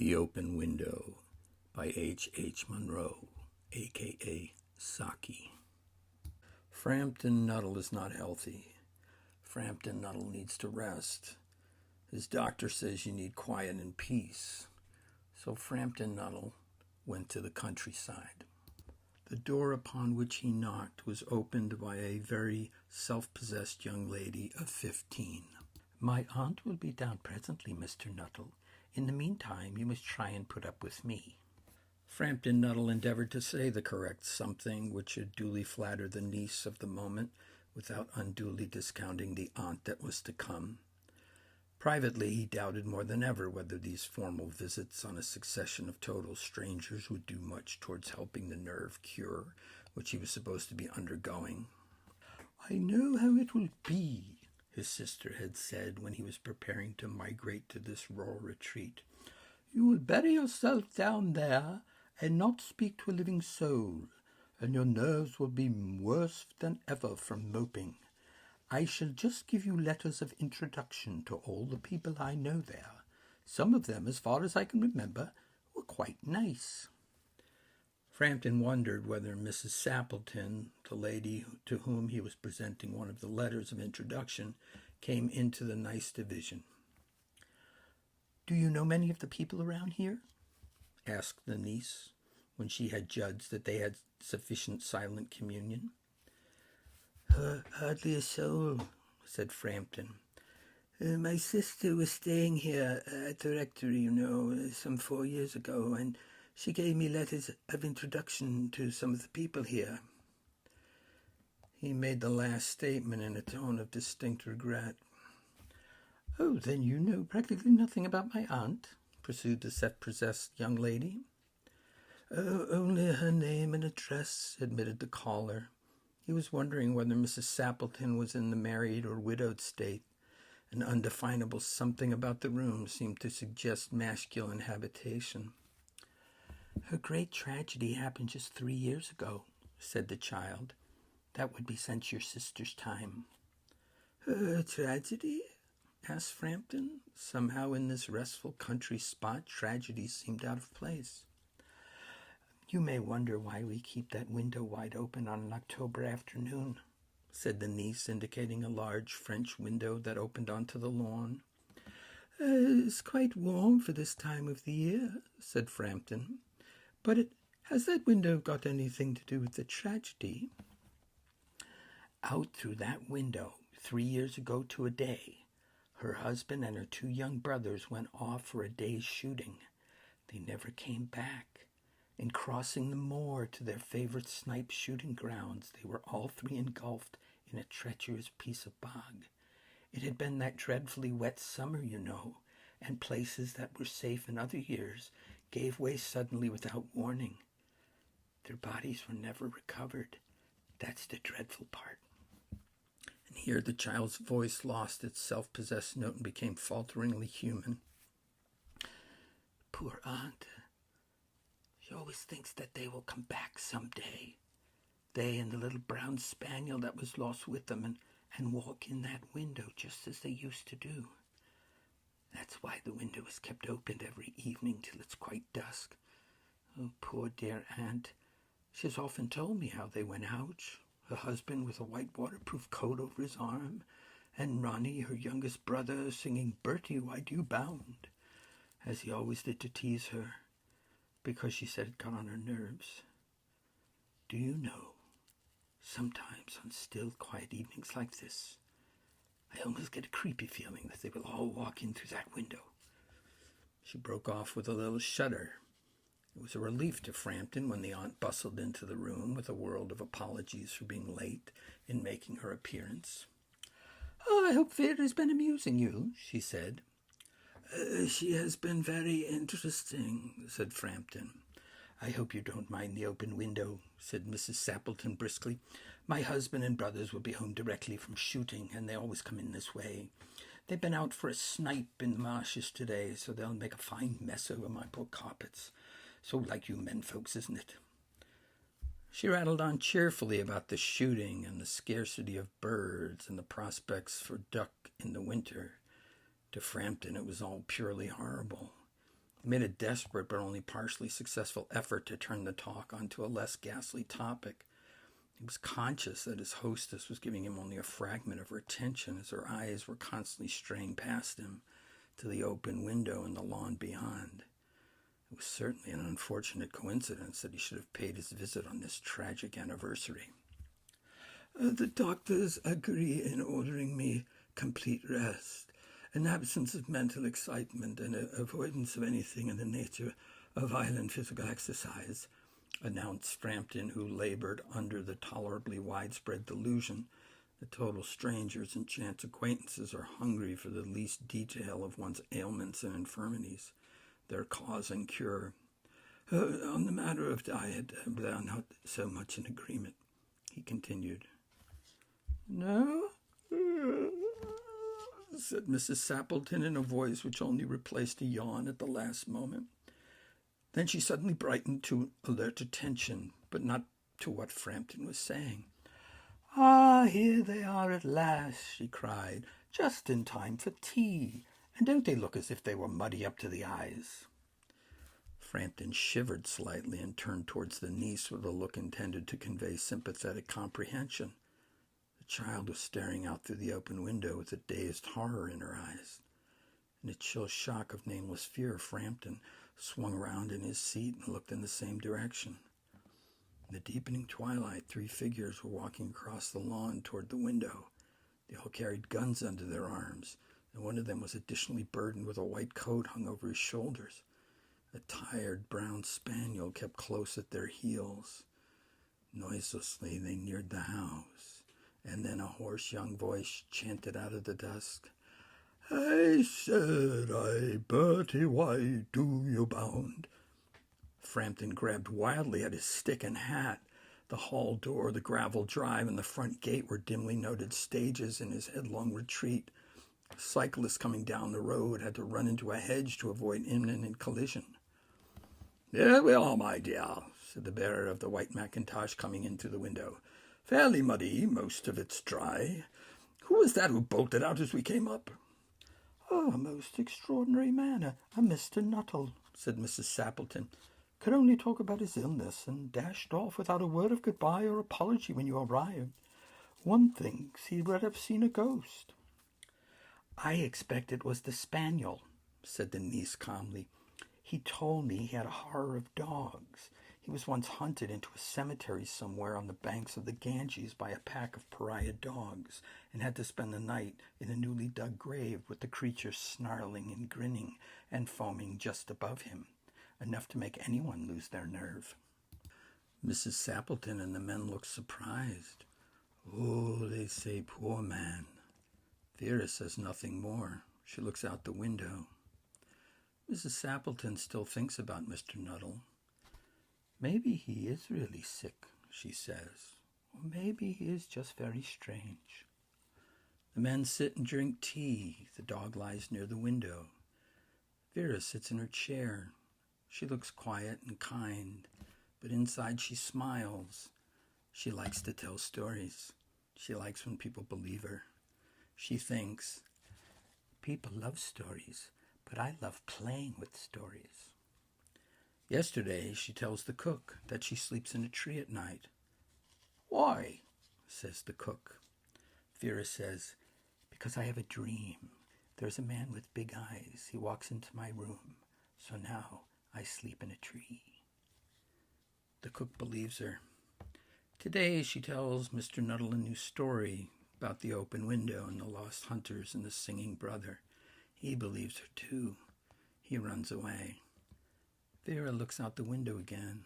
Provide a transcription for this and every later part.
The Open Window by H H Munro, a.k.a. Saki. Frampton Nuttall is not healthy. Frampton Nuttall needs to rest. His doctor says you need quiet and peace. So Frampton Nuttall went to the countryside. The door upon which he knocked was opened by a very self-possessed young lady of 15. "My aunt will be down presently, Mr. Nuttall. In the meantime, you must try and put up with me." Frampton Nuttall endeavored to say the correct something which should duly flatter the niece of the moment without unduly discounting the aunt that was to come. Privately, he doubted more than ever whether these formal visits on a succession of total strangers would do much towards helping the nerve cure which he was supposed to be undergoing. "I know how it will be," his sister had said when he was preparing to migrate to this rural retreat. "You will bury yourself down there and not speak to a living soul, and your nerves will be worse than ever from moping. I shall just give you letters of introduction to all the people I know there. Some of them, as far as I can remember, were quite nice." Frampton wondered whether Mrs. Sappleton, the lady to whom he was presenting one of the letters of introduction, came into the nice division. "Do you know many of the people around here?" asked the niece, when she had judged that they had sufficient silent communion. Hardly a soul," said Frampton. "My sister was staying here at the rectory, some 4 years ago, and she gave me letters of introduction to some of the people here." He made the last statement in a tone of distinct regret. "Oh, then you know practically nothing about my aunt?" pursued the self-possessed young lady. "Oh, only her name and address," admitted the caller. He was wondering whether Mrs. Sappleton was in the married or widowed state. An undefinable something about the room seemed to suggest masculine habitation. "Her great tragedy happened just 3 years ago," said the child. "That would be since your sister's time." "Her tragedy?" asked Frampton. Somehow in this restful country spot, tragedy seemed out of place. "You may wonder why we keep that window wide open on an October afternoon," said the niece, indicating a large French window that opened onto the lawn. "It's quite warm for this time of the year," said Frampton. "But has that window got anything to do with the tragedy?" "Out through that window, 3 years ago to a day, her husband and her 2 young brothers went off for a day's shooting. They never came back. In crossing the moor to their favorite snipe shooting grounds, they were all 3 engulfed in a treacherous piece of bog. It had been that dreadfully wet summer, and places that were safe in other years gave way suddenly without warning. Their bodies were never recovered. That's the dreadful part." And here the child's voice lost its self-possessed note and became falteringly human. "Poor aunt. She always thinks that they will come back some day. They and the little brown spaniel that was lost with them, and walk in that window just as they used to do. That's why the window is kept open every evening till it's quite dusk. Oh, poor dear aunt. She has often told me how they went out, her husband with a white waterproof coat over his arm, and Ronnie, her youngest brother, singing 'Bertie, why do you bound?' as he always did to tease her, because she said it got on her nerves. Do you know, sometimes on still, quiet evenings like this, I almost get a creepy feeling that they will all walk in through that window." She broke off with a little shudder. It was a relief to Frampton when the aunt bustled into the room with a world of apologies for being late in making her appearance. "Oh, I hope Vera has been amusing you," she said. She has been very interesting," said Frampton. "I hope you don't mind the open window," said Mrs. Sappleton briskly. "My husband and brothers will be home directly from shooting, and they always come in this way. They've been out for a snipe in the marshes today, so they'll make a fine mess over my poor carpets. So like you men folks, isn't it?" She rattled on cheerfully about the shooting and the scarcity of birds and the prospects for duck in the winter. To Frampton it was all purely horrible. He made a desperate but only partially successful effort to turn the talk onto a less ghastly topic. He was conscious that his hostess was giving him only a fragment of her attention as her eyes were constantly straying past him to the open window and the lawn beyond. It was certainly an unfortunate coincidence that he should have paid his visit on this tragic anniversary. The doctors agree in ordering me complete rest, an absence of mental excitement, and avoidance of anything in the nature of violent physical exercise, announced Frampton, who labored under the tolerably widespread delusion that total strangers and chance acquaintances are hungry for the least detail of one's ailments and infirmities, their cause and cure. On the matter of diet, they are not so much in agreement, he continued. No? Said Mrs. Sappleton in a voice which only replaced a yawn at the last moment. Then she suddenly brightened to alert attention, but not to what Frampton was saying. Ah, here they are at last, she cried, just in time for tea. And don't they look as if they were muddy up to the eyes? Frampton shivered slightly and turned towards the niece with a look intended to convey sympathetic comprehension. The child was staring out through the open window with a dazed horror in her eyes. In a chill shock of nameless fear, Frampton swung round in his seat and looked in the same direction. In the deepening twilight, 3 figures were walking across the lawn toward the window. They all carried guns under their arms, and one of them was additionally burdened with a white coat hung over his shoulders. A tired brown spaniel kept close at their heels. Noiselessly they neared the house, and then a hoarse young voice chanted out of the dusk, I said, Bertie, why do you bound? Frampton grabbed wildly at his stick and hat. The hall door, the gravel drive, and the front gate were dimly noted stages in his headlong retreat. A cyclist coming down the road had to run into a hedge to avoid imminent collision. There we are, my dear, said the bearer of the white mackintosh, coming in through the window. Fairly muddy, most of it's dry. Who was that who bolted out as we came up? Oh, a most extraordinary man, a Mr. Nuttall, said Mrs. Sappleton. Could only talk about his illness and dashed off without a word of goodbye or apology when you arrived. One thinks he would have seen a ghost. I expect it was the spaniel, said the niece calmly. He told me he had a horror of dogs. He was once hunted into a cemetery somewhere on the banks of the Ganges by a pack of pariah dogs, and had to spend the night in a newly dug grave with the creature snarling and grinning and foaming just above him, enough to make anyone lose their nerve. Mrs. Sappleton and the men looked surprised. Oh, they say, poor man. Vera says nothing more. She looks out the window. Mrs. Sappleton still thinks about Mr. Nuttall. Maybe he is really sick, she says. Or maybe he is just very strange. The men sit and drink tea. The dog lies near the window. Vera sits in her chair. She looks quiet and kind, but inside she smiles. She likes to tell stories. She likes when people believe her. She thinks, people love stories, but I love playing with stories. Yesterday, she tells the cook that she sleeps in a tree at night. Why? Says the cook. Vera says, because I have a dream. There's a man with big eyes. He walks into my room. So now I sleep in a tree. The cook believes her. Today, she tells Mr. Nuttall a new story about the open window and the lost hunters and the singing brother. He believes her too. He runs away. Vera looks out the window again.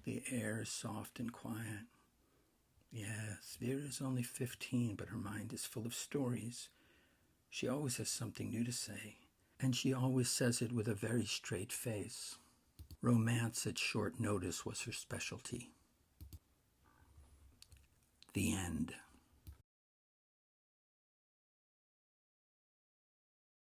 The air is soft and quiet. Yes, Vera is only 15, but her mind is full of stories. She always has something new to say, and she always says it with a very straight face. Romance at short notice was her specialty. The end.